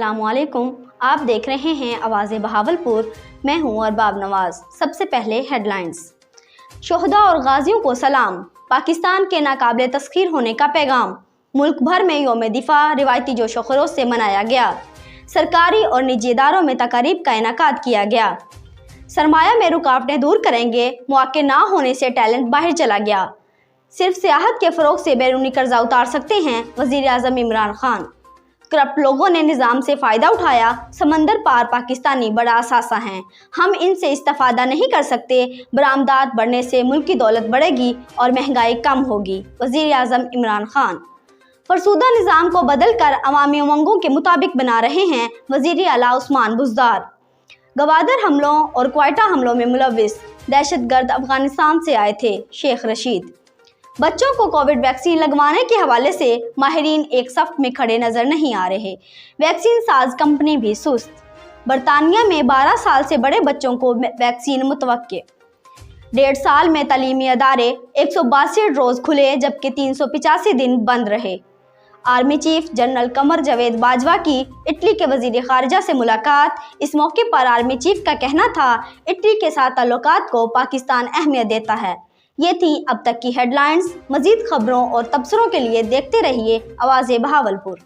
अस्सलाम वालेकुम। आप देख रहे हैं आवाज़ बहावलपुर। मैं हूं अरबाब नवाज। सबसे पहले हेडलाइंस। शोहदा और गाजियों को सलाम। पाकिस्तान के नाकाबिले तस्खीर होने का पैगाम। मुल्क भर में यौम दिफा रिवायती जोश व खरोश से मनाया गया। सरकारी और निजी इदारों में तकारीब का इनेकाद किया गया। सरमाया में रुकावटें दूर करेंगे, मौके ना होने से टैलेंट बाहर चला गया। सिर्फ सियाहत के फ़रोग से बैरूनी कर्जा उतार सकते हैं वज़ीर आज़म इमरान खान। करप्ट लोगों ने निज़ाम से फ़ायदा उठाया, समंदर पार पाकिस्तानी बड़ा असासा हैं, हम इनसे इस्तेफादा नहीं कर सकते। बरामदात बढ़ने से मुल्क की दौलत बढ़ेगी और महंगाई कम होगी। वज़ीर आज़म इमरान खान फरसूदा निज़ाम को बदल कर अवामी उमंगों के मुताबिक बना रहे हैं वज़ीर आला उस्मान बुज़दार। गवादर हमलों और क्वेटा हमलों में मुलव्विस दहशतगर्द अफगानिस्तान से आए थे शेख रशीद। बच्चों को कोविड वैक्सीन लगवाने के हवाले से माहिरीन एक सफ में खड़े नजर नहीं आ रहे। वैक्सीन साज कंपनी भी सुस्त। बरतानिया में 12 साल से बड़े बच्चों को वैक्सीन मुतवक्के। 1.5 साल में तालीमी अदारे 162 रोज़ खुले जबकि 385 दिन बंद रहे। Army chief general Qamar Javed Bajwa की इटली के वजीर खारजा से मुलाकात। इस मौके पर आर्मी चीफ का कहना था इटली के साथ ताल्लुकात को पाकिस्तान अहमियत देता है। ये थी अब तक की हेडलाइंस। मज़ीद खबरों और तबसरों के लिए देखते रहिए आवाज़ बहावलपुर।